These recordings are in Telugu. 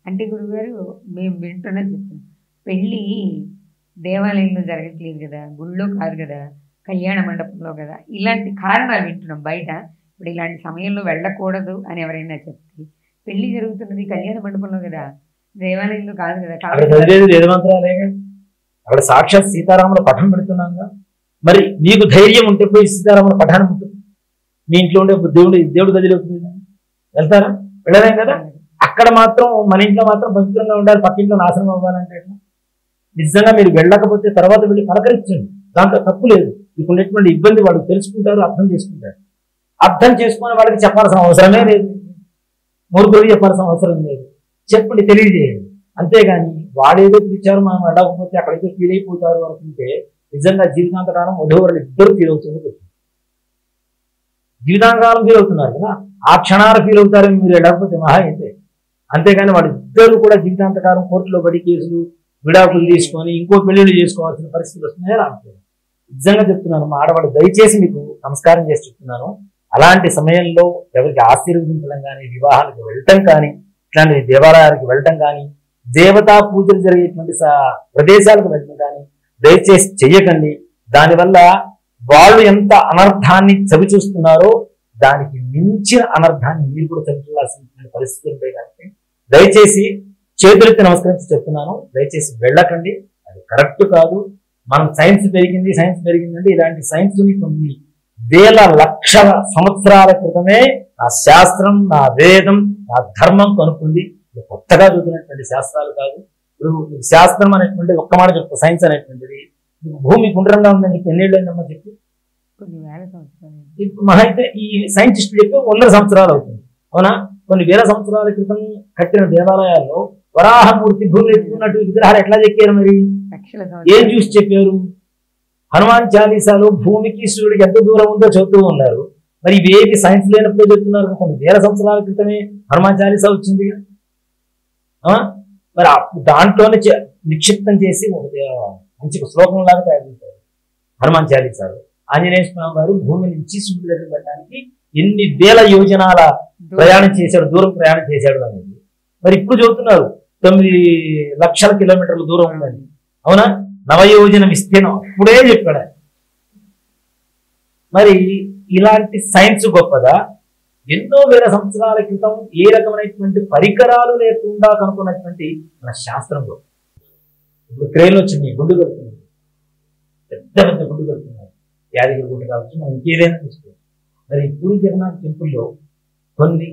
అంటే గురుగారు మేము వింటున్నది చెప్తున్నాం. పెళ్ళి దేవాలయంలో జరగట్లేదు గదా! గుళ్ళో కాదు గదా! కళ్యాణ మండపంలో గదా! ఇలాంటి కారణాలు వింటున్నాం బయట. ఇప్పుడు ఇలాంటి సమయంలో వెళ్ళకూడదు అని ఎవరైనా చెప్తే, పెళ్లి జరుగుతున్నది కళ్యాణ మండపంలో గదా! దేవాలయంలో కాదు గదా! అక్కడ కాబట్టి చదివేది వేదమంత్రాలేగా. అక్కడ సాక్షాత్ సీతారాముల పఠం పెడుతున్నాగా. మరి నీకు ధైర్యం ఉంటే పోయి సీతారాముల పఠాన్ని ఉంటుంది. మీ ఇంట్లో ఉండే దేవుడు గదిలో వెళ్తారా? వెళ్ళలేం కదా. అక్కడ మాత్రం మన ఇంట్లో మాత్రం పవిత్రంగా ఉండాలి, పక్కింట్లో నాశనం అవ్వాలంటే ఎట్లా? నిజంగా మీరు వెళ్ళకపోతే తర్వాత వెళ్ళి పలకరించండి, దాంట్లో తప్పు లేదు. మీకు ఉన్నటువంటి ఇబ్బంది వాళ్ళు తెలుసుకుంటారు, అర్థం చేసుకుంటారు. అర్థం చేసుకుని వాళ్ళకి చెప్పాల్సిన అవసరమే లేదు, మూర్ఖుడికి చెప్పాల్సిన అవసరం లేదు. చెప్పండి, తెలియజేయండి. అంతేగాని వాడేదో పిలిచారు మనం వెళ్ళకపోతే అక్కడైతే ఫీల్ అయిపోతారు అనుకుంటే నిజంగా జీవితాంతకాలం వధువులు ఇద్దరు ఫీల్ అవుతుంది. జీవితాంతకాలం ఫీల్ అవుతున్నారు కదా, ఆ క్షణాలు ఫీల్ అవుతారని మీరు వెళ్ళకపోతే మహా అయితే. అంతేగాని వాడు ఇద్దరు కూడా జీవితాంతకాలం కోర్టులో పడి కేసులు విడాకులు తీసుకొని ఇంకో పెళ్లిళ్ళు చేసుకోవాల్సిన పరిస్థితులు వస్తున్నాయో రావట్లేదు. నిజంగా చెప్తున్నాను, మా ఆడవాడు దయచేసి మీకు నమస్కారం చేసి చెప్తున్నాను, అలాంటి సమయంలో ఎవరికి ఆశీర్వదించడం కానీ, వివాహాలకు వెళ్ళటం కానీ, ఇట్లాంటి దేవాలయాలకు వెళ్ళటం కానీ, దేవతా పూజలు జరిగేటువంటి ప్రదేశాలకు వెళ్ళటం కానీ దయచేసి చెయ్యకండి. దానివల్ల వాళ్ళు ఎంత అనర్థాన్ని చవి చూస్తున్నారో దానికి మించిన అనర్థాన్ని మీరు కూడా చవి చూడాల్సిన పరిస్థితులు ఉంటాయి. కాబట్టి దయచేసి చేతులెత్తి నమస్కరించి చెప్తున్నాను, దయచేసి వెళ్ళకండి. అది కరెక్ట్ కాదు. మనం సైన్స్ పెరిగిందంటే ఇలాంటి సైన్స్ ని కొన్ని వేల లక్షల సంవత్సరాల క్రితమే నా శాస్త్రం, నా వేదం, నా ధర్మం కనుక్కుంది. కొత్తగా చదువుతున్నటువంటి శాస్త్రాలు కాదు. ఇప్పుడు శాస్త్రం అనేటువంటి ఒక్క మాట చెప్తా, సైన్స్ అనేటువంటిది భూమి గుండ్రంగా ఉందని చెప్పి ఎన్నేళ్ళైందమ్మా చెప్పి? కొన్ని వేల సంవత్సరాలు. ఇప్పుడు మహా అయితే ఈ సైంటిస్టులు చెప్పి 100 సంవత్సరాలు అవుతుంది, అవునా? కొన్ని వేల సంవత్సరాల క్రితం కట్టిన దేవాలయాల్లో వరాహమూర్తి భూమి ఎత్తుకున్నట్టు విగ్రహాలు ఎట్లా చెక్కారు? మరి ఏం చూసి చెప్పారు? హనుమాన్ చాలీసాలో భూమికి సూర్యుడికి ఎంత దూరం ఉందో చెబుతూ ఉన్నారు. మరి ఇవేవి సైన్స్ లేనప్పుడే చెప్తున్నారు. కొన్ని వేల సంవత్సరాల క్రితమే హనుమాన్ చాలీసా వచ్చింది. మరి దాంట్లోనే నిక్షిప్తం చేసి మంచి శ్లోకం లాగా తయారు చేశారు హనుమాన్ చాలీసాలో. ఆంజనేయ స్వామి వారు భూమి నుంచి సూర్యుడి దగ్గర పెట్టడానికి ఎన్ని వేల యోజనాల ప్రయాణం చేశాడు, దూరం ప్రయాణం చేశాడు అనేది. మరి ఇప్పుడు చెబుతున్నారు 9 లక్షల కిలోమీటర్ల దూరం ఉందని, అవునా? నవయోజన విస్తీర్ణం అప్పుడే చెప్పాడు. మరి ఇలాంటి సైన్స్ గొప్పదా? ఎన్నో వేల సంవత్సరాల క్రితం ఏ రకమైనటువంటి పరికరాలు లేకుండా కనుక్కున్నటువంటి మన శాస్త్రం గొప్ప. ఇప్పుడు క్రేన్లు వచ్చింది, గుండు కడుతున్నారు, పెద్ద పెద్ద గుండు కడుతున్నారు, యాదగిరి గుండు కావచ్చు, మనం ఇంకేదైనా చూసుకోవాలి. మరి పూరి జగన్నాథ్ టెంపుల్లో కొన్ని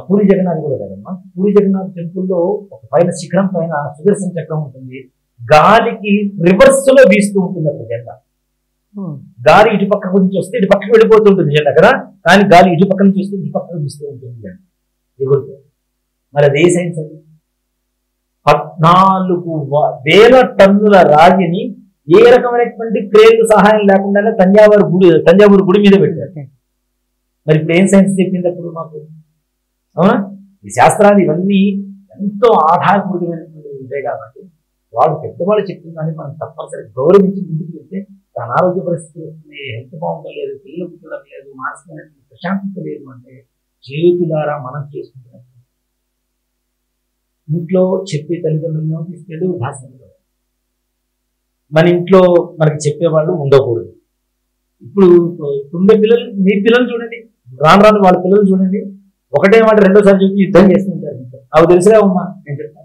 పూరి జగన్నాథ్ కూడా కదమ్మా, పూరి జగన్నాథ్ టెంపుల్లో ఒక పైన శిఖరం పైన సుదర్శన చక్రం ఉంటుంది, గాలికి రివర్స్ లో వీస్తూ ఉంటుంది అక్కడ జెండా. గాలి ఇటు పక్క నుంచి వస్తే ఇటు పక్కకి వెళ్ళిపోతుంటుంది జెండా కదా, కానీ గాలి ఇటు పక్క నుంచి వస్తే ఇటు పక్కకు వీస్తూ ఉంటుంది జెండా ఎగురుతూ. మరి అదే సైన్స్ అది. 14,000 టన్నుల రాగిని ఏ రకమైనటువంటి క్రేన్లు సహాయం లేకుండానే తంజావూరు గుడి మీద పెట్టారు. మరి ఇప్పుడు ఏం సైన్స్ చెప్పింది అప్పుడు మాకు? అవునా? ఈ శాస్త్రాలు ఇవన్నీ ఎంతో ఆధారపూరితమైనటువంటి ఉంటాయి. కాబట్టి వాళ్ళు పెద్దవాళ్ళు చెప్తుందని మనం తప్పనిసరి గౌరవించి ముందుకు వెళ్తే తన ఆరోగ్య పరిస్థితులు వస్తున్నాయి, హెల్త్ బాగుండలేదు, పిల్లలు పుట్టడం లేదు, మానసికమైనటువంటి ప్రశాంతత లేదు అంటే చేతులారా మనం చేసుకుంటున్నాం. ఇంట్లో చెప్పే తల్లిదండ్రులను తీసుకెళ్ళి భాషలు మన ఇంట్లో మనకి చెప్పేవాళ్ళు ఉండకూడదు. ఇప్పుడు ఉండే పిల్లలు, మీ పిల్లలు చూడండి, రాను వాళ్ళ పిల్లలు చూడండి, ఒకటే మాట రెండోసారి చెప్పి యుద్ధం చేస్తుంటారు. అవి తెలుసుగా అమ్మా, నేను చెప్తాను,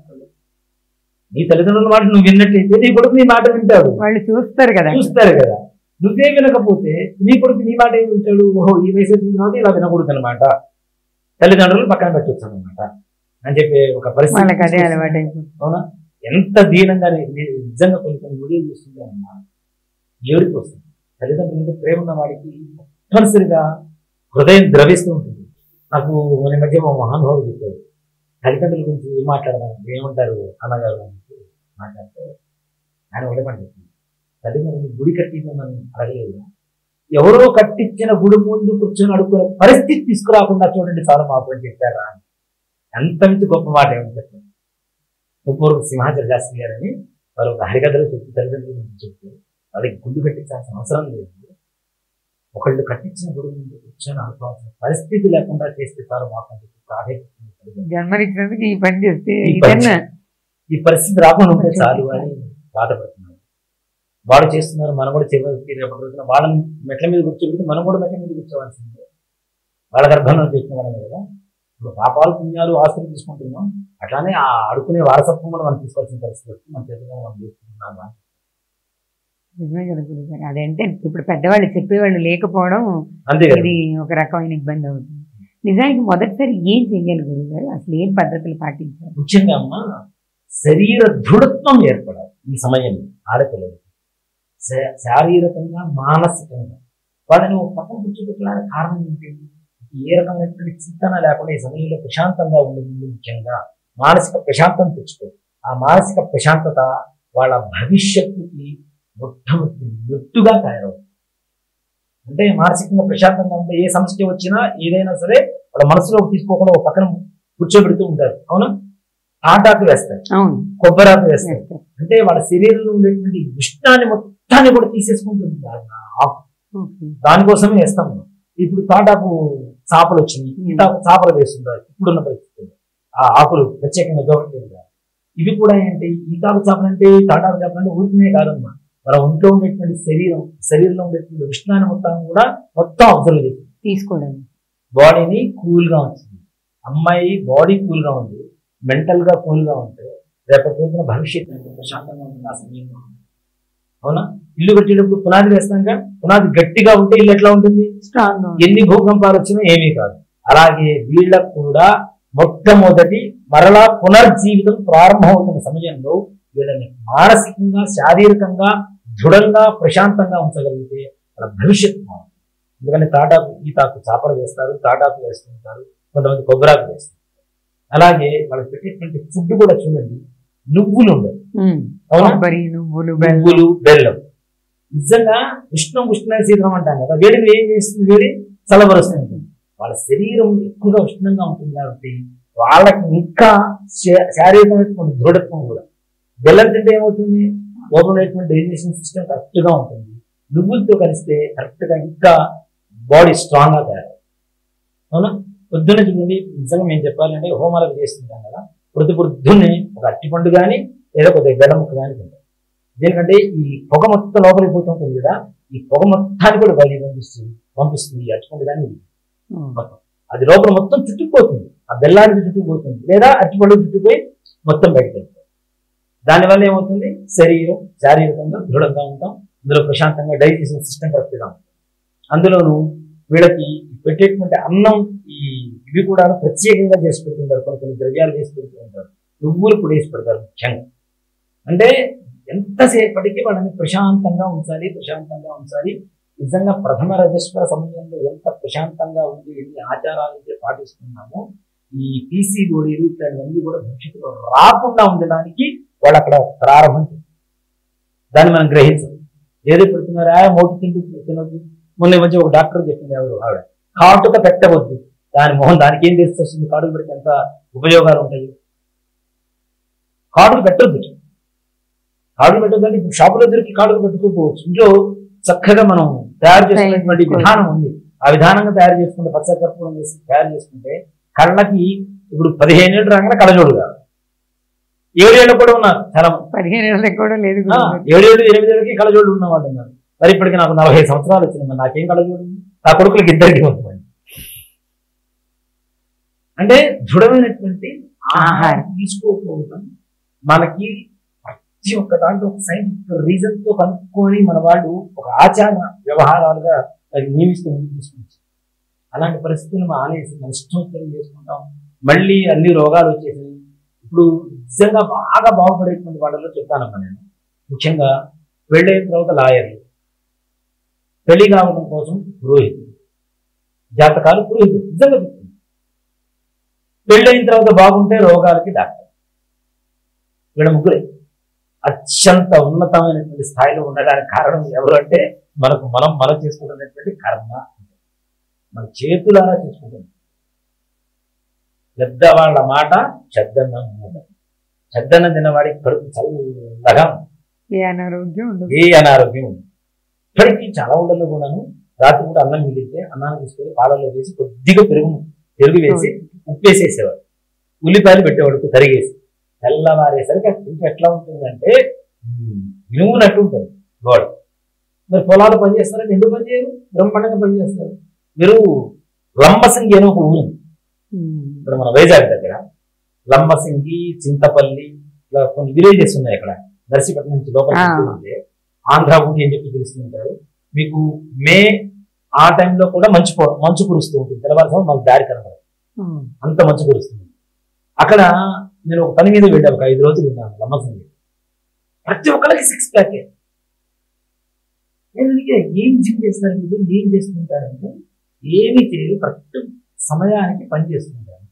నీ తల్లిదండ్రుల మాట నువ్వు విన్నట్టయితే నీ కొడుకు నీ మాట వింటాడు. వాళ్ళు చూస్తారు కదా. నువ్వే వినకపోతే నీ కొడుకు నీ మాట ఏమి వింటాడు? ఓహో, ఈ వయసు వచ్చిన తర్వాత ఇలా వినకూడదు అనమాట, తల్లిదండ్రులు పక్కన పెట్టొచ్చు అనమాట అని చెప్పే ఒక పరిస్థితి. అవునా? ఎంత దీనంగా నిజంగా కొన్ని వీడియోలు చూస్తుంటారమ్మా, ఏడుపు వస్తుంది. తల్లిదండ్రులు అంటే ప్రేమ ఉన్న వాడికి తప్పనిసరిగా హృదయం ద్రవిస్తూ ఉంటుంది. నాకు మన మధ్య మా మహానుభావులు చెప్పారు, తల్లిదండ్రుల గురించి ఏం మాట్లాడదాం, ఏమంటారు అన్నగారు మాట్లాడితే ఆయన ఒకటే పని చెప్పింది, తల్లిదండ్రులు గుడి కట్టిందని అడగలేదు, ఎవరో కట్టించిన గుడి ముందు కూర్చొని అడుగుకునే పరిస్థితి తీసుకురాకుండా చూడండి చాలు మాకు అని చెప్పారా అని. ఎంత మించి గొప్ప మాట ఏమని చెప్పారు. ముప్పూరు సింహాచల శాస్త్రి గారని వారు ఒక హరికథలు చెప్తూ తల్లిదండ్రుల గురించి చెప్తారు, వాళ్ళకి గుడి కట్టించాల్సిన అవసరం లేదు, ఒకళ్ళు కట్టించిన గుడి ముందు కూర్చొని అనుకోవాల్సిన పరిస్థితి లేకుండా చేస్తే చాలు మాకు అని చెప్పి ప్రాధాన్యత జన్మనిచ్చినందుకు ఈ పని చేస్తే ఈ పని ఇదన్నా ఈ పరిస్థితి రాకుండా ఉంటే చాలు అని బాధపడుతున్నారు. వాడు చేస్తున్నారు, మనం కూడా చివరికి రేపటి రోజున వాళ్ళని మెట్ల మీద కూర్చోబెడితే మనం కూడా మెట్ల మీద కూర్చోవాల్సిందే. వాళ్ళ గర్భంలో చేసిన వాళ్ళమే కదా. ఇప్పుడు పాపాలు పుణ్యాలు ఆస్తులు తీసుకుంటున్నాం, అట్లానే ఆ ఆడుకునే వారసత్వం కూడా మనం తీసుకోవాల్సిన పరిస్థితి వస్తుంది. మన చేతిలో మనం తీసుకుంటున్నామా? నిజమే కదా గురుగారు. అదంటే ఇప్పుడు పెద్దవాళ్ళు చెప్పేవాళ్ళు లేకపోవడం అంతే కదా. ఇది ఒక రకమైన ఇబ్బంది అవుతుంది. నిజానికి మొదటిసారి ఏం చెయ్యాలి గురుగారు? అసలు ఏం పద్ధతులు పాటించాలి? ముఖ్యంగా అమ్మ శరీర దృఢత్వం ఏర్పడాలి ఈ సమయంలో ఆడపిల్లలకి. శారీరకంగా మానసికంగా వాళ్ళని ఒక పక్కన కూర్చోబెట్టడానికి కారణం ఏంటి? ఏ రకమైనటువంటి చింతన లేకుండా ఈ సమయంలో ప్రశాంతంగా ఉండదు. ముఖ్యంగా మానసిక ప్రశాంతం తెచ్చుకో. ఆ మానసిక ప్రశాంతత వాళ్ళ భవిష్యత్తుకి మొట్టమొదటి మెట్టుగా తయారవుతుంది. అంటే మానసికంగా ప్రశాంతంగా ఉంటే ఏ సమస్య వచ్చినా ఏదైనా సరే వాళ్ళ మనసులో తీసుకోకుండా ఒక పక్కన కూర్చోబెడుతూ ఉంటారు. అవునా? ఆటాకు వేస్తారు, కొబ్బరాకు వేస్తారు. అంటే వాళ్ళ శరీరంలో ఉండేటువంటి ఉష్ణాన్ని మొత్తాన్ని కూడా తీసేసుకుంటుంది ఆకు. దానికోసమే వేస్తాం మనం. ఇప్పుడు తాటాకు చాపలు వచ్చినాయి, ఈ చాపలు వేస్తుంటారు ఇప్పుడున్న పరిస్థితుల్లో. ఆ ఆకులు ప్రత్యేకంగా దొరకలేదు. ఇవి కూడా ఏంటి, ఈ తాకు చేపలు అంటే తాటాకు చేపలు అంటే ఊరికనే కాదమ్మా. మన ఒంట్లో ఉండేటువంటి శరీరంలో ఉండేటువంటి ఉష్ణాన్ని మొత్తం అబ్జర్వ్ చేసి తీసుకోవడానికి బాడీని కూల్ గా ఉంటుంది. అమ్మాయి బాడీ కూల్ గా ఉంది, మెంటల్ గా కూల్ గా ఉంటే రేపటి రోజున భవిష్యత్తు ప్రశాంతంగా ఉంటుంది ఆ సమయంలో. అవునా? ఇల్లు కట్టేటప్పుడు పునాది వేస్తాక పునాది గట్టిగా ఉంటే ఇల్లు ఎట్లా ఉంటుంది? స్ట్రాంగ్. ఎన్ని భూకంపాలు వచ్చినా ఏమీ కాదు. అలాగే వీళ్ళకు కూడా మొట్టమొదటి మరలా పునర్జీవితం ప్రారంభమవుతున్న సమయంలో వీళ్ళని మానసికంగా శారీరకంగా దృఢంగా ప్రశాంతంగా ఉంచగలిగితే వాళ్ళ భవిష్యత్తు బాగుంటుంది. ఎందుకంటే ఈ తాకు చాపలు వేస్తారు, తాటాకు వేస్తుంటారు, కొంతమంది కొబ్బరాకు వేస్తారు. అలాగే వాళ్ళకి పెట్టేటువంటి ఫుడ్ కూడా చూడండి, నువ్వులు ఉండవు. నువ్వులు బెల్లం. నిజంగా ఉష్ణ శీతలం అంటాం కదా, వేడిని ఏం చేస్తుంది? వేడి చల్లబరుస్తుంది. వాళ్ళ శరీరం ఎక్కువగా ఉష్ణంగా ఉంటుంది కాబట్టి వాళ్ళకి ఇంకా శారీరకమైనటువంటి దృఢత్వం కూడా. బెల్లం తింటే ఏమవుతుంది? లోపల డైజెషన్ సిస్టమ్ కరెక్ట్ గా ఉంటుంది. నువ్వులతో కలిస్తే కరెక్ట్ గా ఇంకా బాడీ స్ట్రాంగ్ గా తయారు. అవునా? పొద్దున్న చూడండి, నిజంగా మేము చెప్పాలంటే హోమాలకు చేస్తుంటాం కదా, పొద్దున్నే ఒక అట్టిపండు కానీ లేదా కొద్దిగా బెల్లం ముక్క కానీ తింటాం. ఎందుకంటే ఈ పొగ మొత్తం లోపలికి పోతుంటుంది కదా, ఈ పొగ మొత్తాన్ని కూడా బయట పంపిస్తుంది ఈ అట్టిపండు కానీ మొత్తం. అది లోపల మొత్తం చుట్టుకుపోతుంది, ఆ బెల్లానికి చుట్టుకుపోతుంది, లేదా అట్టిపండు చుట్టుకుపోయి మొత్తం బయటకు వెళ్తుంది. దానివల్ల ఏమవుతుంది? శారీరకంగా దృఢంగా ఉంటాం, అందులో ప్రశాంతంగా డైజెషన్ సిస్టమ్ కరెక్ట్గా ఉంటుంది. అందులోనూ వీళ్ళకి పెట్టేటువంటి అన్నం ఇవి కూడా ప్రత్యేకంగా చేసి పెడుతుంటారు, కొన్ని ద్రవ్యాలు వేసి పెడుతూ ఉంటారు, నువ్వులు కూడా వేసి పెడతారు. ముఖ్యంగా అంటే ఎంతసేపటికి వాళ్ళని ప్రశాంతంగా ఉంచాలి. నిజంగా ప్రథమ రజస్వర సమయంలో ఎంత ప్రశాంతంగా ఉండి ఎన్ని ఆచారాలు అయితే పాటిస్తున్నామో ఈ పీసీఓడీలు ఇట్లాంటివన్నీ కూడా భవిష్యత్తులో రాకుండా ఉండడానికి వాళ్ళు అక్కడ ప్రారంభం చేస్తారు. దాన్ని మనం గ్రహించాలి. ఏదో పెడుతున్నారా మోటు తినొద్దు. మొన్న మధ్య ఒక డాక్టర్ చెప్పింది, ఆవిడ కాటుక పెట్టవద్దు. దాని మొహం దానికి ఏం తెలిసి వస్తుంది? కాటుక పెడితే ఎంత ఉపయోగాలు ఉంటాయి. కాటుక పెట్టొద్దు. కాటుక పెట్టొద్దంటే ఇప్పుడు షాపులో దొరికి కాటుక పెట్టుకోకపోవచ్చు. ఇంట్లో చక్కగా మనం తయారు చేసుకునేటువంటి విధానం ఉంది. ఆ విధానంగా తయారు చేసుకుంటే పచ్చకర్పూరం వేసి తయారు చేసుకుంటే కళ్ళకి ఇప్పుడు 15 ఏళ్ళు రాగానే కళ్ళజోడు కాదు. 7 ఏళ్ళు కూడా ఉన్నారు చాలా. 15 ఏళ్ళకి కూడా లేదు. 7 ఏళ్ళు 8 ఏళ్ళకి కళ్ళజోడు ఉన్న వాళ్ళు ఉన్నారు. మరి ఇప్పటికి నాకు 40 సంవత్సరాలు వచ్చింది, నాకేం కళ్ళజోడు ఉంది? నా కొడుకులకి ఇద్దరికి ఉంటుంది. అంటే దృఢమైనటువంటి ఆహారం తీసుకోకపోవడం మనకి ప్రతి ఒక్క దాంట్లో ఒక సైంటిఫిక్ రీజన్ తో కనుక్కొని మన వాళ్ళు ఒక ఆచార వ్యవహారాలుగా అది నియమిస్తూ ముందుకు తీసుకొచ్చారు. అలాంటి పరిస్థితులు ఆనేసి మన ఇష్టోత్తరం చేసుకుంటాం. మళ్ళీ అన్ని రోగాలు వచ్చేసాయి. ఇప్పుడు నిజంగా బాగా బాగుపడేటువంటి వాళ్ళలో చెప్తానమ్మా నేను. ముఖ్యంగా పెళ్ళైన తర్వాత లాయర్లు, పెళ్లి కావడం కోసం పురోహితులు, జాతకాలు పురోహితులు. నిజంగా చెప్తుంది. పెళ్ళైన తర్వాత బాగుంటే రోగాలకి డాక్టర్. వీళ్ళ ముగ్గురే అత్యంత ఉన్నతమైనటువంటి స్థాయిలో ఉండడానికి కారణం ఎవరు అంటే మనం చేసుకుంటున్నటువంటి కర్మ. మన చేతులారా చేసుకుంటాం. పెద్దవాళ్ళ మాట చెద్దన్నం మూట. చెద్దన్నం తిన్నవాడికి కడుపు చల్లగా ఏ అనారోగ్యం ఉంది. ఇప్పటికీ చాలా ఊళ్ళలో కూడాను రాత్రి కూడా అన్నం మిగిలితే అన్నాన్ని తీసుకొని పాలల్లో వేసి కొద్దిగా పెరుగు వేసి ఉప్పేసేసేవారు. ఉల్లిపాయలు పెట్టేవాడు తరిగేసి. తెల్లవారేసరికి ఇంటి ఎట్లా ఉంటుందంటే ఇనుమునట్టు ఉంటుంది గోడ. మరి పొలాలు పనిచేస్తారంటే ఎందుకు పనిచేయరు? బ్రహ్మాండంగా పనిచేస్తారు. మీరు లంబసింగి అని ఒక ఊరు ఇక్కడ మన వైజాగ్ దగ్గర. లంబసింగి, చింతపల్లి, ఇలా కొన్ని విలేజెస్ ఉన్నాయి అక్కడ. నర్సీపట్నం నుంచి లోపల ఆంధ్ర ఊటి అని చెప్పి పిలుస్తుంటారు. మీకు మే ఆ టైంలో కూడా మంచు కురుస్తూ ఉంటుంది. తెల్లవారుజాము మాకు దారి కనబడదు, అంత మంచు కురుస్తుంది. అక్కడ నేను ఒక పని మీద వెళ్ళా, ఒక 5 రోజులు ఉన్నాను లంబసింగి. ప్రతి ఒక్కరికి 6 ప్యాక్. ఏం జిమ్ చేస్తారు మీరు, ఏం చేస్తుంటారంటే ఏమి చేయరు, కరెక్ట్ సమయానికి పని చేస్తుంటారు.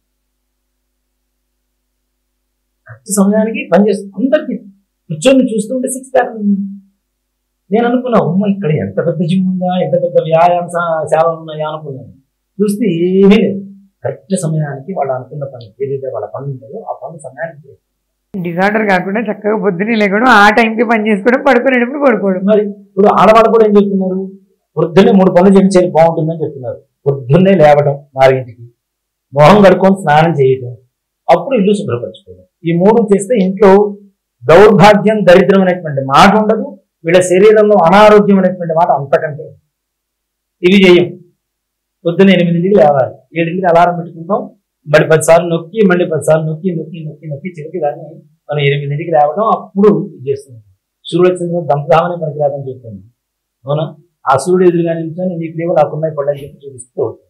కరెక్ట్ సమయానికి పని చేస్తుంది. అందరికి కూర్చొని చూస్తుంటే 6 ప్యాక్ ఉంది. నేను అనుకున్నా, ఇక్కడ ఎంత పెద్ద జిమ్ ఉందా, ఎంత పెద్ద వ్యాయామ శాలలు ఉన్నాయా అనుకున్నాను. చూస్తే ఏమీ లేదు. కరెక్ట్ సమయానికి వాళ్ళు అనుకున్న పని ఏదైతే వాళ్ళ పని ఉంటుందో ఆ పని సమయానికి చేస్తారు. డిజార్డర్ కాకుండా చక్కగా పొద్దున్నే లేకుండా ఆ టైంకి పని చేసుకోవడం, పడుకునేటప్పుడు పడుకోవడం. మరి ఇప్పుడు ఆడవాళ్ళు కూడా ఏం చెప్తున్నారు, పొద్దున్నే 3 పనులు చేయించేది బాగుంటుందని చెప్తున్నారు. పొద్దున్నే లేవడం, 4ంటికి మొహం కడుక్కొని స్నానం చేయటం, అప్పుడు ఇల్లు శుభ్రపరచుకోవడం. ఈ 3 చేస్తే ఇంట్లో దౌర్భాగ్యం, దరిద్రం అనేటువంటి మాట ఉండదు. వీళ్ళ శరీరంలో అనారోగ్యం అనేటువంటి మాట అంతకంటే. ఇవి చేయం. పొద్దున్న 8ంటికి లేవాలి, 7ంటికి అలారం పెట్టుకుంటాం, మళ్ళీ 10 సార్లు నొక్కి, మళ్ళీ 10 సార్లు నొక్కి నొక్కి నొక్కి నొక్కి చివరికి దాన్ని మనం 8ంటికి లేవడం, అప్పుడు ఇది చేస్తున్నాం. సూర్యుడు వచ్చిన దంపదామనే పనికిరాదని చెప్తున్నాం. అవునా? ఆ సూర్యుడు ఎదురుగా నిల్చొని నీకు లేవు నాకున్నాయి పడ్డని చెప్పి చూపిస్తూ ఉంటాం.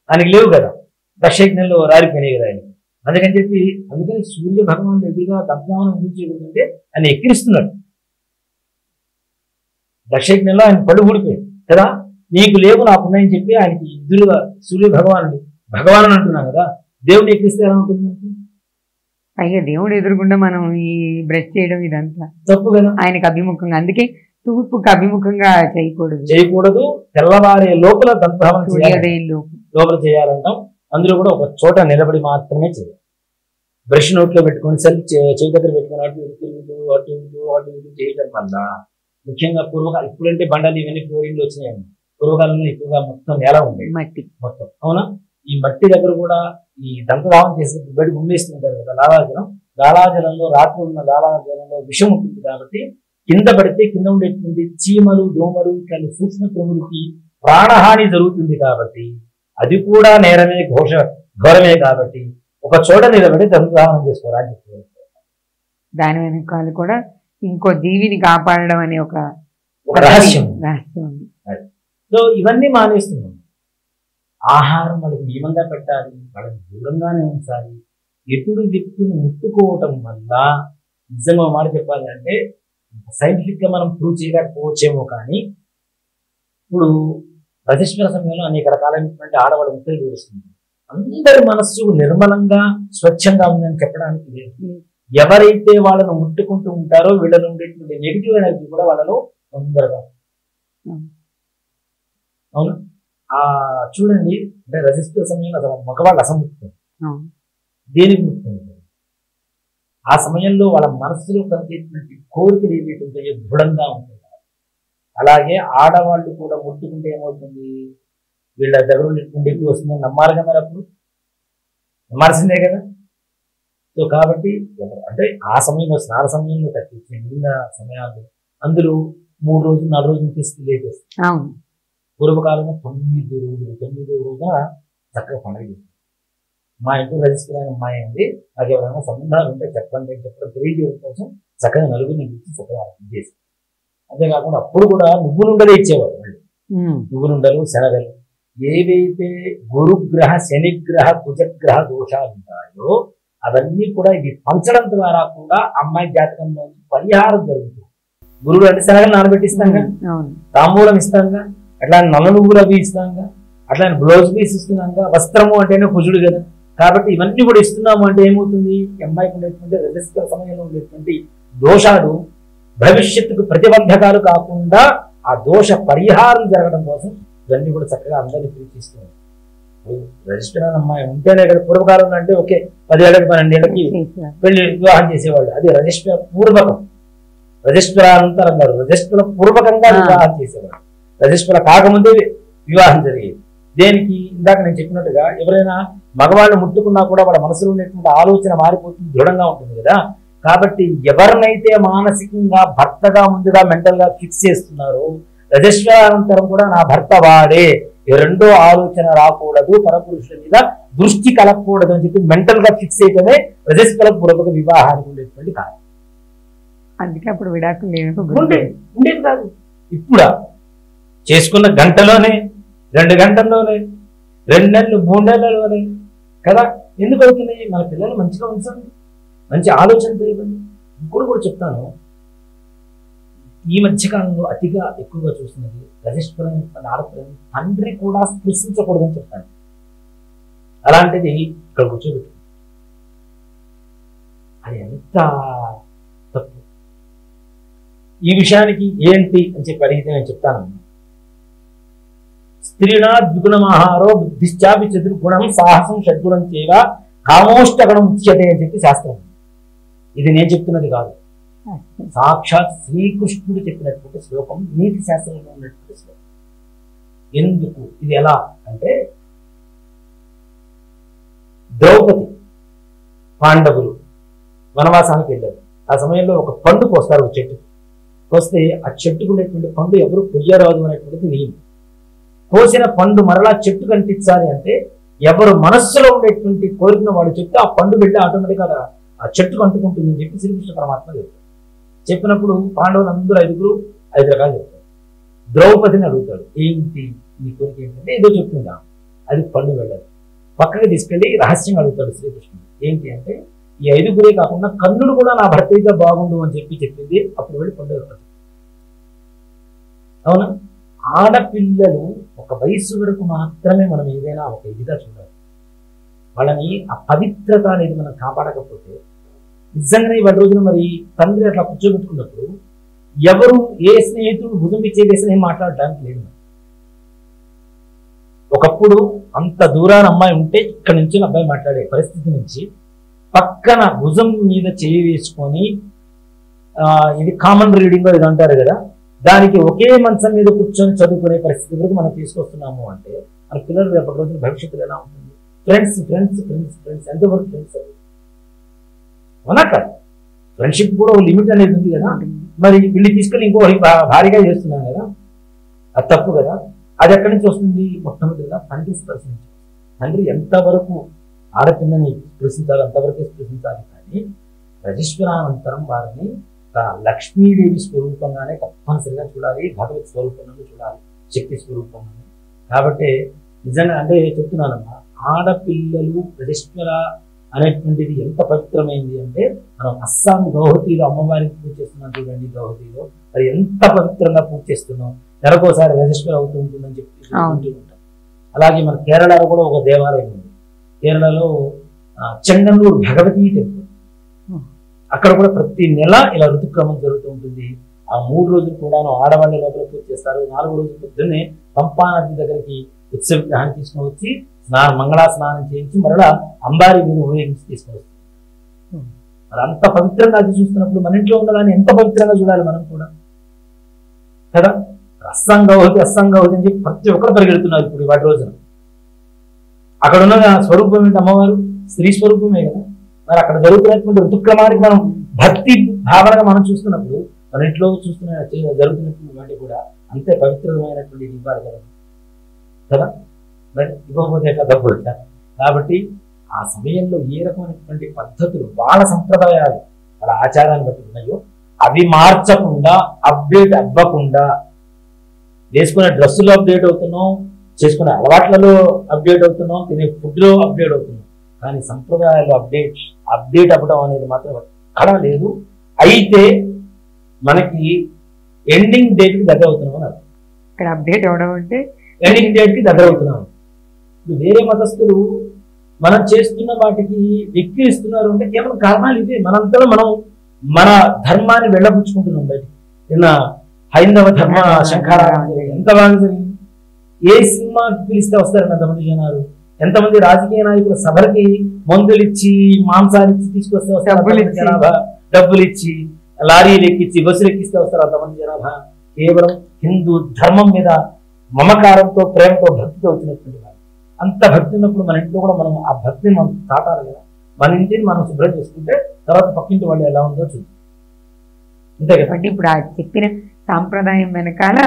ఆయనకి లేవు కదా, దక్షయజ్ఞంలో రాలిపోయినాయి కదా ఆయన. అందుకని సూర్య భగవాన్ ఎదురుగా దంపదామని ఊహించేంటే ఆయన ఎక్కిరిస్తున్నాడు. దక్షయజ్ఞంలో ఆయన పళ్ళు ఊడిపోయాడు కదా, నీకు లేవు నాకున్నాయని చెప్పి ఆయనకి ఎదురుగా సూర్య భగవాన్ అంటున్నాం కదా, దేవుడిని ఎక్కిస్తే ఎలా ఉంటుంది? పైగా దేవుడు ఎదురుగుండా మనం ఈ బ్రష్ చేయడం ఇదంతా తప్పు కదా, ఆయనకు అభిముఖంగా. అందుకే తూర్పుకి అభిముఖంగా చేయకూడదు. తెల్లవారే లోపల దంపదామం లోపల చేయాలంటాం. అందులో కూడా ఒక చోట నిలబడి మాత్రమే చేయాలి. బ్రష్ నోట్లో పెట్టుకొని చెవి దగ్గర పెట్టుకుని అటు ఇటు చేయడం వల్ల ముఖ్యంగా పూర్వకాలం, ఇప్పుడంటే బండలు ఇవన్నీ ఫ్లోరింగ్లు వచ్చినాయి. పూర్వకాలంలో ఎక్కువగా మొత్తం నేల ఉండేది, మట్టి మొత్తం. అవునా? ఈ మట్టి దగ్గర కూడా ఈ దంతదాహం చేసి బయట ఉమ్మేస్తుంటారు కదా లాలాజలంలో రాత్రి ఉన్న లాలాజలంలో విషం ఉంటుంది కాబట్టి కింద పడితే కింద ఉండేటువంటి చీమలు, దోమలు, ఇట్లాంటి సూక్ష్మ క్రిములకి ప్రాణహాని జరుగుతుంది. కాబట్టి అది కూడా నేరమే, ఘోరమే. కాబట్టి ఒక చోట నిలబడి దంతదాహనం చేసుకోవాలని చెప్తున్నారు. దాని వెనకాల కూడా ఇంకో జీవిని కాపాడడం అనే ఒక రహస్యం ఉంది. సో ఇవన్నీ మానేస్తున్నాం. ఆహారం వాళ్ళకి నియమంగా పెట్టాలి, వాళ్ళకి దూరంగానే ఉంచాలి. ఎప్పుడు వ్యక్తులు ముట్టుకోవటం వల్ల నిజంగా మాట చెప్పాలి అంటే సైంటిఫిక్ గా మనం ప్రూవ్ చేయలేకపోవచ్చేమో, కానీ ఇప్పుడు రజస్వర సమయంలో అనేక రకాలైనటువంటి ఆడవాళ్ళ ముక్కలు చూస్తుంది. అందరి మనస్సు నిర్మలంగా స్వచ్ఛంగా ఉందని చెప్పడానికి లేదు. ఎవరైతే వాళ్ళను ముట్టుకుంటూ ఉంటారో వీళ్ళలో ఉండేటువంటి నెగిటివ్ ఎనర్జీ కూడా వాళ్ళలో తొందరగా. అవును, చూడండి, అంటే రజిస్టర్ సమయంలో అసలు మగవాళ్ళు అసంముక్తం. దేనికి ముక్తుంది? ఆ సమయంలో వాళ్ళ మనస్సులో కలిగేటువంటి కోరికలు ఏవైతే ఉంటాయో దృఢంగా ఉంటుంది. అలాగే ఆడవాళ్ళు కూడా ముట్టుకుంటే ఏమవుతుంది, వీళ్ళ దగ్గర ఉండేటువంటి ఎక్కువ వస్తుందని నమ్మాలి కదా, మరి అప్పుడు నమ్మాల్సిందే కదా. సో కాబట్టి అంటే ఆ సమయంలో స్నాన సమయంలో తగ్గించే మిగిలిన సమయాలు అందులో 3 రోజులు 4 రోజులు తీసుకులేచేస్తాం. పూర్వకాలంలో 9 రోజులు 9వ రోజున చక్కగా పండుగ చేస్తాం. మా ఇంట్లో రజిస్టర్ అయిన అమ్మాయి అండి, నాకు ఎవరైనా సంబంధాలు ఉంటే చెప్పండి చెప్పడం తెలియజేయడం కోసం చక్కగా నలుగురిని ఇచ్చి చక్కగా చేసి, అంతేకాకుండా అప్పుడు కూడా నువ్వులుండలే ఇచ్చేవాడు. నువ్వులుండలు, శనగలు, ఏవైతే గురుగ్రహ, శనిగ్రహ, కుజగ్రహ దోషాలు ఉంటాయో అవన్నీ కూడా ఇది పంచడం ద్వారా కూడా అమ్మాయి జాతకంలో పరిహారం జరుగుతుంది. గురువులు అంటే శనగలు నానబెట్టిస్తాంగా, తాంబూలం ఇస్తాంగా, అట్లా నల్ల నువ్వులు అవి ఇస్తాంగా, అట్లా బ్లౌజ్ పీస్ ఇస్తున్నాంగా, వస్త్రము అంటేనే కుజుడు కదా. కాబట్టి ఇవన్నీ కూడా ఇస్తున్నాము అంటే ఏమవుతుంది, అమ్మాయికి ఉండేటువంటి రజస్కర సమయంలో ఉండేటువంటి దోషాలు భవిష్యత్తుకు ప్రతిబంధకాలు కాకుండా ఆ దోష పరిహారం జరగడం కోసం ఇవన్నీ కూడా చక్కగా అందరినీ పిలిపిస్తున్నారు. రజిస్టర్ అయిన అమ్మాయి ఉంటేనే కదా. పూర్వకాలంలో అంటే ఓకే 10 ఏళ్ళకి 12 ఏళ్ళకి పెళ్లి వివాహం చేసేవాళ్ళు. అది రజిస్టర్ పూర్వకం. రజిస్టర్ అనంతరం కాదు, రజిస్టర్ పూర్వకంగా వివాహం చేసేవాళ్ళు. రజిస్టర్ కాకముందే వివాహం జరిగేది. దేనికి? ఇందాక నేను చెప్పినట్టుగా ఎవరైనా మగవాళ్ళు ముట్టుకున్నా కూడా వాళ్ళ మనసులో ఉండేటువంటి ఆలోచన మారిపోతుంది, దృఢంగా ఉంటుంది కదా. కాబట్టి ఎవరినైతే మానసికంగా భర్తగా ముందుగా మెంటల్ గా ఫిక్స్ చేస్తున్నారో రజస్వలానంతరం కూడా నా భర్త వాడే, రెండో ఆలోచన రాకూడదు, పరపురుషుల మీద దృష్టి కలగకూడదు అని చెప్పి మెంటల్ గా ఫిక్స్ చేయటమే రజస్వల పూర్వక వివాహానికి ఉండేటువంటి కారణం. అందుకే అప్పుడు విడాకులు లేవు, ఉండేది కాదు. ఇప్పుడు చేసుకున్న గంటలోనే, 2 గంటల్లోనే, 2 నెలలు 3 నెలల్లోనే కదా. ఎందుకు అవుతున్నాయి? మన పిల్లలు మంచిగా ఉంచండి, మంచి ఆలోచనతో ఇవ్వండి. ఇంకోటి కూడా చెప్తాను, ఈ మధ్యకాలంలో అతిగా ఎక్కువగా చూస్తున్నది రజస్వరం ఆడపిల్లని తండ్రి కూడా స్పృశించకూడదని చెప్తాను. అలాంటిది ఇక్కడ కూర్చోబెట్టు, అది ఎంత తప్పు. ఈ విషయానికి ఏంటి అని చెప్పి అడిగితే నేను చెప్తాను, స్త్రీనా ద్విగుణమాహారో బుద్ధిశ్చాపి చతుర్గుణం సాహసం షడ్గుణం చేవ కామోష్టగణం ఉచ్యతే అని చెప్పి శాస్త్రం. ఇది నేను చెప్తున్నది కాదు, సాక్షాత్ శ్రీకృష్ణుడు చెప్పినటువంటి శ్లోకం, నీతి శాస్త్రంలో ఉన్నటువంటి శ్లోకం. ఎందుకు ఇది ఎలా అంటే, ద్రౌపది పాండవులు వనవాసానికి వెళ్ళారు. ఆ సమయంలో ఒక పండు కోస్తారు, ఒక చెట్టు కోస్తే ఆ చెట్టుకు ఉండేటువంటి పండు ఎవరు కొయ్యరాదు అనేటువంటిది నియమం. కోసిన పండు మరలా చెట్టు కనిపించాలి అంటే ఎవరు మనస్సులో ఉండేటువంటి కోరికను వాడు చెప్తే ఆ పండు వెళ్ళి ఆటోమేటిక్గా ఆ చెట్టుకు అంటుకుంటుందని చెప్పి శ్రీకృష్ణ పరమాత్మ చెప్తారు. చెప్పినప్పుడు పాండవులు అందరూ 5 రకాలు చెప్తారు. ద్రౌపదిని అడుగుతాడు, ఏంటి నీ కోరిక ఏంటంటే ఏదో చెప్తుందా, అది పండు వెళ్ళదు. పక్కకి తీసుకెళ్ళి రహస్యంగా అడుగుతాడు శ్రీకృష్ణుడు, ఏంటి అంటే ఈ 5 కాకుండా కర్ణుడు కూడా నా భర్త అయితే బాగుండు అని చెప్పి చెప్పింది. అప్పుడు వెళ్ళి పండు వెళ్ళదు. అవునా? ఆడపిల్లలు ఒక వయసు వరకు మాత్రమే మనం ఏదైనా ఒక ఇదిగా చూడాలి. వాళ్ళని ఆ పవిత్రత అనేది మనం కాపాడకపోతే నిజంగానే వాళ్ళ రోజున మరి తండ్రి అట్లా కూర్చోబెట్టుకున్నప్పుడు ఎవరు ఏ స్నేహితుడు భుజం ఇచ్చేదేసిన ఏం మాట్లాడడానికి లేదు. ఒకప్పుడు అంత దూరాన అమ్మాయి ఉంటే ఇక్కడ నుంచి అబ్బాయి మాట్లాడే పరిస్థితి నుంచి పక్కన భుజం మీద చేయి వేసుకొని ఇది కామన్ రీడింగ్ ఇది అంటారు కదా, దానికి ఒకే మంచం మీద కూర్చొని చదువుకునే పరిస్థితి వరకు మనం తీసుకొస్తున్నాము అంటే మన పిల్లలు రేపటి రోజున భవిష్యత్తులో ఎలా ఉంటుంది? ఫ్రెండ్స్ ఫ్రెండ్స్ ఫ్రెండ్స్ ఫ్రెండ్స్ ఎంతవరకు ఫ్రెండ్స్ అది అవునా కాదు? ఫ్రెండ్షిప్ కూడా ఒక లిమిట్ అనేది ఉంది కదా. మరి వీళ్ళు తీసుకెళ్ళి ఇంకో భారీగా చేస్తున్నాం కదా, అది తప్పు కదా. అది ఎక్కడి నుంచి వస్తుంది? మొట్టమొదటిగా తండ్రి స్పర్శించాలి. తండ్రి ఎంతవరకు ఆడపిల్లని స్పృశించాలి అంతవరకే స్పృశించాలి. కానీ రజస్వరానంతరం వారిని లక్ష్మీదేవి స్వరూపంగానే తప్పనిసరిగా చూడాలి, భగవత్ స్వరూపంగా చూడాలి, శక్తి స్వరూపంగానే. కాబట్టి నిజంగా అంటే చెప్తున్నానమ్మా, ఆడపిల్లలు రజస్వర అనేటువంటిది ఎంత పవిత్రమైంది అంటే మనం అస్సాం గౌహతిలో అమ్మవారికి పూజ చేస్తున్నాం చూడండి, గౌహతిలో అది ఎంత పవిత్రంగా పూజ చేస్తున్నాం. నెలకోసారి రజస్వర అవుతూ ఉంటుందని చెప్పి అంటూ ఉంటాం. అలాగే మన కేరళలో కూడా ఒక దేవాలయం ఉంది. కేరళలో చెంగన్నూరు భగవతీ టెంపుల్, అక్కడ కూడా ప్రతి నెల ఇలా ఋతుక్రమం జరుగుతూ ఉంటుంది. ఆ 3 రోజులు కూడా ఆడవాళ్ళ లోపల పూజ చేస్తారు. 4వ రోజు పొద్దున్నే పంపా నది దగ్గరికి ఉత్సవ విగ్రహాన్ని తీసుకుని వచ్చి మంగళా స్నానం చేయించి మరలా అంబారి మీద ఊరేగించి తీసుకుని వస్తుంది. మరి అంత పవిత్రంగా అది చూస్తున్నప్పుడు మన ఇంట్లో ఉండాలని ఎంత పవిత్రంగా చూడాలి మనం కూడా కదా. అస్సంగవతి అస్సంగవతి అని చెప్పి ప్రతి ఒక్కరు పరిగెడుతున్నారు ఇప్పుడు వాటి రోజున. అక్కడ ఉన్న స్వరూపం ఏంటి? అమ్మవారు స్త్రీ స్వరూపమే కదా. మరి అక్కడ జరుగుతున్నటువంటి ఋతుక్రమానికి మనం భక్తి భావనగా మనం చూస్తున్నప్పుడు మన ఇంట్లో చూస్తున్న జరుగుతున్నటువంటి వాటి కూడా అంతే పవిత్రమైనటువంటి ఇవ్వాలి కదా కదా. మరి ఇవ్వకపోతే ఎట్లా తప్పు. కాబట్టి ఆ సమయంలో ఏ రకమైనటువంటి పద్ధతులు వాళ్ళ సంప్రదాయాలు వాళ్ళ ఆచారాన్ని బట్టి ఉన్నాయో అవి మార్చకుండా, అప్డేట్ అవ్వకుండా, వేసుకునే డ్రెస్సులో అప్డేట్ అవుతున్నాం, చేసుకునే అలవాట్లలో అప్డేట్ అవుతున్నాం, తినే ఫుడ్లో అప్డేట్ అవుతున్నాం. కానీ సంప్రదాయాలు అప్డేట్ అవ్వడం అనేది మాత్రం ఎక్కడ లేదు. అయితే మనకి ఎండింగ్ డేట్కి దగ్గర అవుతున్నాం అన్నారు. ఇక్కడ అప్డేట్ అవ్వడం అంటే ఎండింగ్ డేట్కి దగ్గర అవుతున్నాం. ఇప్పుడు వేరే మతస్థులు మనం చేస్తున్న వాటికి వెక్కిరిస్తున్నారు అంటే కేవలం కారణాలు ఇవే. మనంతలో మనం మన ధర్మాన్ని వెళ్ళబుచ్చుకుంటున్నాం బయటికి. నిన్న హైందవ ధర్మ శంఖారావం ఎంత బాగా జరిగింది. ఏ సినిమాకి పిలిస్తే వస్తారు ఎంతమంది జనాలు, ఎంతమంది రాజకీయ నాయకుల సభలకి మందులు ఇచ్చి మాంసాలు ఇచ్చి తీసుకొస్తే వస్తారు జనాభా, డబ్బులు ఇచ్చి లారీలు ఎక్కించి బస్సులు ఎక్కిస్తే వస్తారు అంతమంది జనాభా. కేవలం హిందూ ధర్మం మీద మమకారంతో, ప్రేమతో, భక్తితో వచ్చినటువంటి అంత భక్తి ఉన్నప్పుడు మన ఇంట్లో కూడా మనం ఆ భక్తిని మనం చాటాలి కదా. మన ఇంటిని మనం శుభ్రం చేసుకుంటే తర్వాత పక్కింటి వాళ్ళు ఎలా ఉందో చూద్దాం. అంతే కదా. కాబట్టి ఇప్పుడు ఆ చెప్పిన సాంప్రదాయం వెనకాల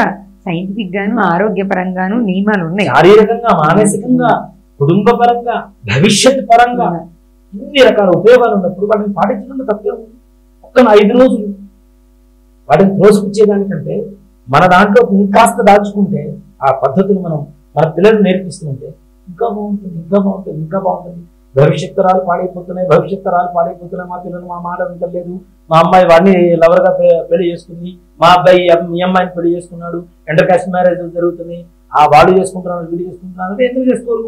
సైంటిఫిక్ గాను ఆరోగ్యపరంగాను నియమాలు ఉన్నాయి. శారీరకంగా, మానసికంగా, కుటుంబ పరంగా, భవిష్యత్ పరంగా ఇన్ని రకాల ఉపయోగాలు ఉన్నప్పుడు వాటిని పాటించడం తప్పే ఉంది. ఒక్క 5 రోజులు వాటిని త్రోసిపుచ్చేదానికంటే మన దాంట్లో ఇంకాస్త దాచుకుంటే ఆ పద్ధతిని మనం మన పిల్లలు నేర్పిస్తుంటే ఇంకా బాగుంటుంది, ఇంకా బాగుంటుంది, ఇంకా బాగుంటుంది. భవిష్యత్ తరాలు పాడైపోతున్నాయి, భవిష్యత్ తరాలు పాడైపోతున్నాయి. మా పిల్లలు మా మాట వింటలేదు, మా అమ్మాయి వాడిని లవర్గా పెళ్లి చేసుకుంది, మా అబ్బాయి మీ అమ్మాయిని పెళ్లి చేసుకున్నాడు, ఇంటర్ కాస్ట్ మ్యారేజ్ జరుగుతున్నాయి, ఆ వాడు చేసుకుంటున్నాడు వీడు చేసుకుంటున్నాడు అంటే ఎందుకు చేసుకోరు?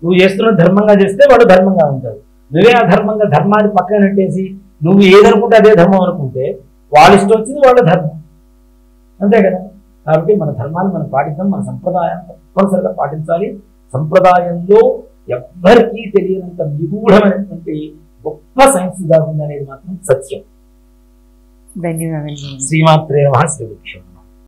నువ్వు చేస్తున్న ధర్మంగా చేస్తే వాడు ధర్మంగా ఉంటాడు. నువ్వే అధర్మంగా ధర్మాన్ని పక్కన పెట్టేసి నువ్వు ఏదనుకుంటే అదే ధర్మం అనుకుంటే వాళ్ళ ఇష్టం వచ్చింది వాళ్ళ ధర్మం, అంతే కదా. కాబట్టి మన ధర్మాన్ని మనం పాటిద్దాం, మన సంప్రదాయాన్ని తప్పనిసరిగా పాటించాలి. సంప్రదాయంలో ఎవ్వరికీ తెలియనంత నిగూఢమైనటువంటి గొప్ప సైన్స్ దాగుంది అనేది మాత్రం సత్యం. ధన్యవాదాలు. శ్రీమాత్రే నమః. శ్రీ